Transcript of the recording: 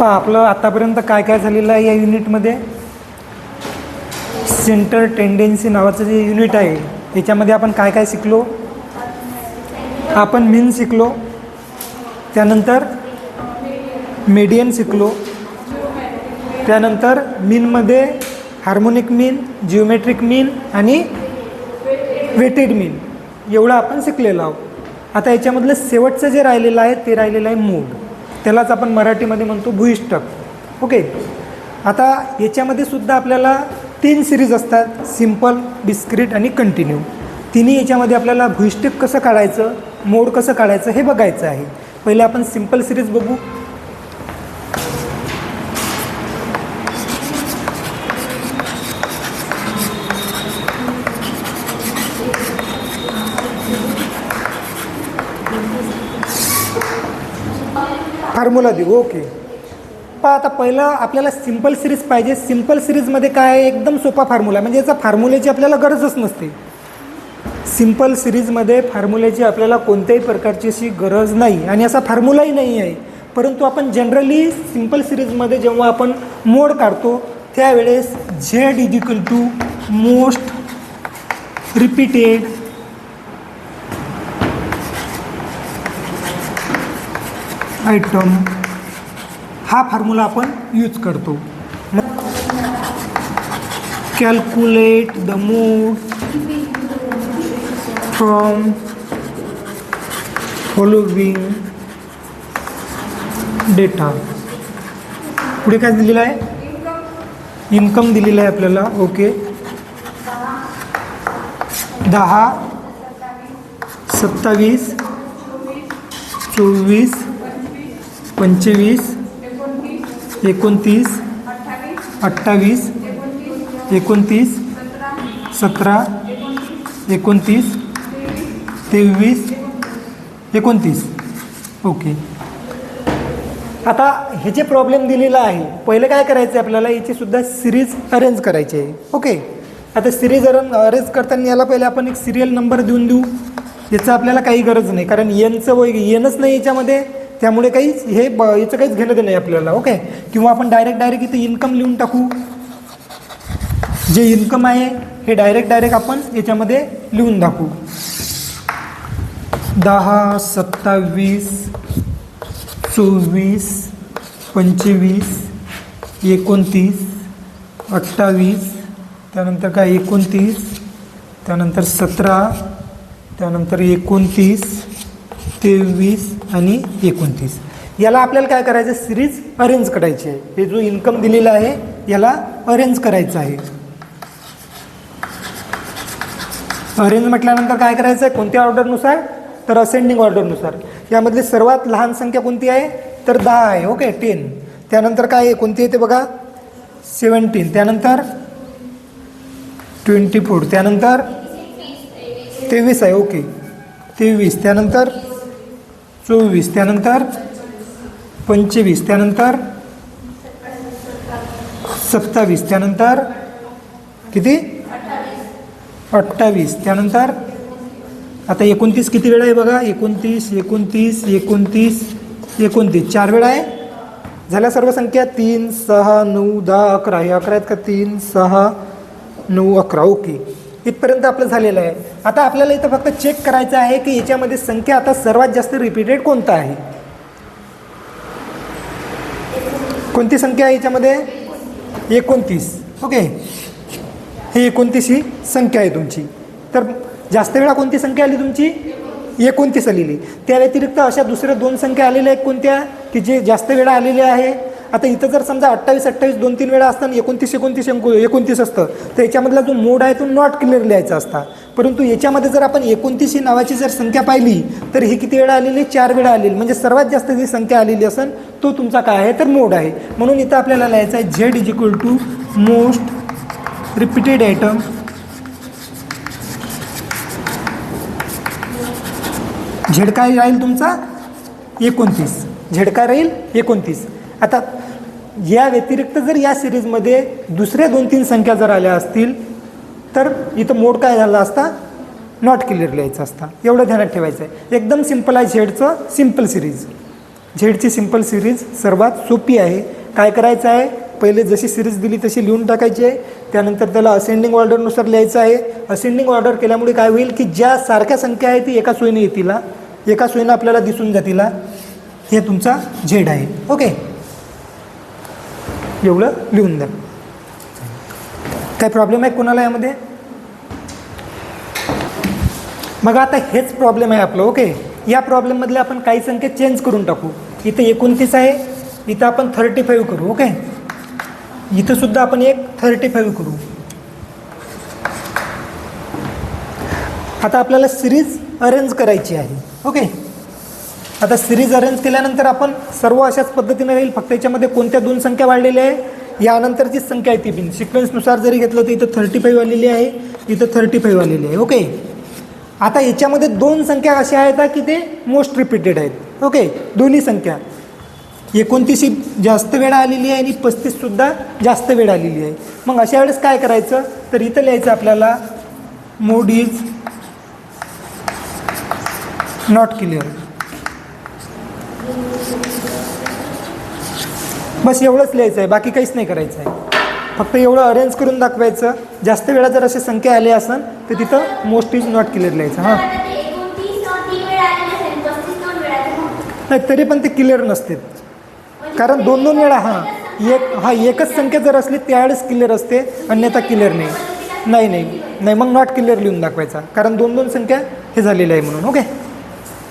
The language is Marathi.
आपलं आतापर्यंत काय काय झालेलं आहे या युनिटमध्ये. सेंटर टेंडेन्सी नावाचं जे युनिट आहे त्याच्यामध्ये आपण काय काय शिकलो. आपण मीन शिकलो, त्यानंतर मीडियन शिकलो, त्यानंतर मीनमध्ये हार्मोनिक मीन, जिओमेट्रिक मीन आणि वेटेड मीन एवढं आपण शिकलेलो आहोत. आता याच्यामधलं शेवटचं जे राहिलेलं आहे ते राहिलेलं आहे मोड. त्यालाच आपण मराठीमध्ये म्हणतो भूइष्टक. ओके, आता याच्यामध्ये सुद्धा आपल्याला 3 सिरीज असतात, सिम्पल, डिस्क्रीट आणि कंटिन्यू. तिन्ही याच्यामध्ये आपल्याला भूइष्टक कसं काढायचं, मोड कसं काढायचं हे बघायचं आहे. पहिले आपण सिम्पल सिरीज बघू. फॉर्म्युला देऊ. ओके, आता पहिलं आपल्याला सिम्पल सिरीज पाहिजे. सिम्पल सिरीजमध्ये काय आहे, एकदम सोपा फॉर्म्युला, म्हणजे याचा फॉर्म्युल्याची आपल्याला गरजच नसते. सिम्पल सिरीजमध्ये फॉर्म्युल्याची आपल्याला कोणत्याही प्रकारची अशी गरज नाही आणि असा फॉर्म्युलाही नाही आहे. परंतु आपण जनरली सिम्पल सिरीजमध्ये जेव्हा आपण मोड काढतो त्यावेळेस Z is equal to most repeated item हा फॉर्म्युला आपण यूज करतो. Calculate the mode from following data. पुढे काय दिलेलं आहे, इन्कम दिलेलं आहे आपल्याला. ओके, 10, 27, 24, 25, 29, 28, 29, 17, 29, 23, 29. ओके, आता हे जे प्रॉब्लेम दिलेला आहे, पहिले काय करायचं आहे आपल्याला, याची सुद्धा सिरीज अरेंज करायची आहे. ओके, आता सिरीज अरेंज करताना याला पहिले आपण एक सिरियल नंबर देऊन देऊ. याचं आपल्याला काही गरज नाही, कारण एनचं एनच नाही याच्यामध्ये, त्यामुळे काहीच याचं काहीच घेणं देणं नाही आपल्याला. ओके, किंवा आपण डायरेक्ट इथे इन्कम लिहून टाकू. जे इन्कम आहे हे डायरेक्ट आपण याच्यामध्ये लिहून दाखवू. 10, 27, 24, 25, 29, 28, त्यानंतर काय 29, त्यानंतर 17, त्यानंतर 29, 23 आणि 29. याला आपल्याला काय करायचं, सिरीज अरेंज करायची आहे. हे जो इन्कम दिलेला आहे याला अरेंज करायचं आहे. अरेंज म्हटल्यानंतर काय करायचं आहे, कोणत्या ऑर्डरनुसार, तर असेंडिंग ऑर्डरनुसार. यामधली सर्वात लहान संख्या कोणती आहे, तर 10 आहे. ओके, 10. त्यानंतर काय आहे, कोणती येते बघा, 17, त्यानंतर 24, त्यानंतर 23 आहे. ओके, 23, त्यानंतर 24, त्यानंतर 25, त्यानंतर 27, त्यानंतर किती, 28, त्यानंतर आता 29 किती वेळा आहे बघा, 29, 29, 29, 29 4 वेळा आहे. झाल्या सर्व संख्या. 3, 6, 9, 10, 11. हे 11 आहेत का, 3, 6, 9, 11. ओके, इथपर्यंत आपलं झालेलं आहे. आता आपल्याला इथं फक्त चेक करायचं आहे की याच्यामध्ये संख्या आता सर्वात जास्त रिपीटेड कोणता आहे. कोणती संख्या आहे याच्यामध्ये, 29. ओके, हे 29 ही संख्या आहे तुमची. तर जास्त वेळा कोणती संख्या आली तुमची, 29 आलेली. त्या व्यतिरिक्त अशा दुसऱ्या 2 संख्या आलेल्या आहेत कोणत्या, की जे जास्त वेळा आलेल्या आहे. आता इथं जर समजा 28, 28 2-3 वेळा असताना 29, 29, 29 असतं, तर याच्यामधला जो मोड आहे तो नॉट क्लिअर लिहायचा असता. परंतु याच्यामध्ये जर आपण 29 ही नावाची जर संख्या पाहिली तर ही किती वेळा आलेली, 4 वेळा आलेली. म्हणजे सर्वात जास्त जी संख्या आलेली असेल तो तुमचा काय आहे, तर मोड आहे. म्हणून इथं आपल्याला लिहायचं आहे Z is equal to most repeated item Z काय राहील तुमचा, 29. झेड काय राहील, 29. आता या व्यतिरिक्त जर या सिरीजमध्ये दुसऱ्या 2-3 संख्या जर आल्या असतील तर इथं मोड काय झाला असता, नॉट क्लिअर लिहायचा असता. एवढं ध्यानात ठेवायचं आहे. एकदम सिंपल आहे झेडचं सिंपल सिरीज. झेडची सिंपल सिरीज सर्वात सोपी आहे. काय करायचं आहे, पहिले जशी सिरीज दिली तशी लिहून टाकायची आहे. त्यानंतर त्याला असेंडिंग ऑर्डरनुसार लिहायचं आहे. असेंडिंग ऑर्डर केल्यामुळे काय होईल की ज्या सारख्या संख्या आहे ती एका सोयीने येतील, एका सोयीनं आपल्याला दिसून जातील. हे तुमचा झेड आहे. ओके, एवढं लिहून द्या. काय प्रॉब्लेम आहे कोणाला यामध्ये? मग आता हेच प्रॉब्लेम आहे आपलं. ओके, या प्रॉब्लेममधले आपण काही संख्या चेंज करून टाकू. इथं 29 आहे, इथं आपण 35 करू. ओके, इथं सुद्धा आपण एक 35 करू. आता आपल्याला सिरीज अरेंज करायची आहे. ओके, आता सिरीज अरेंज केल्यानंतर आपण सर्व अशाच पद्धतीने राहील. फक्त याच्यामध्ये कोणत्या दोन संख्या वाढलेल्या आहे, यानंतरची संख्या आहे ती बिन सिक्वेन्सनुसार जरी घेतलं तर इथं 35 आलेली आहे, इथं 35 आलेली आहे. ओके, आता याच्यामध्ये दोन संख्या अशा आहेत की ते मोस्ट रिपीटेड आहेत. ओके, दोन्ही संख्या 29 जास्त वेळा आलेली आहे आणि 35 सुद्धा जास्त वेळ आलेली आहे. मग अशा वेळेस काय करायचं, तर इथं लिहायचं आपल्याला मोड इज नॉट क्लिअर. बस एवढंच लिहायचं आहे, बाकी काहीच नाही करायचं आहे. फक्त एवढं अरेंज करून दाखवायचं. जास्त वेळा जर अशा संख्या आल्या असेल तर तिथं मोस्ट इज नॉट क्लिअर लिहायचं. हां, नाही तरी पण ते क्लिअर नसते, कारण दोन दोन वेळा एकच संख्या जर असली त्यावेळेस क्लिअर असते, अन्यथा क्लिअर नाही. मग नॉट क्लिअर लिहून दाखवायचा, कारण दोन दोन संख्या हे झालेलं आहे म्हणून. ओके.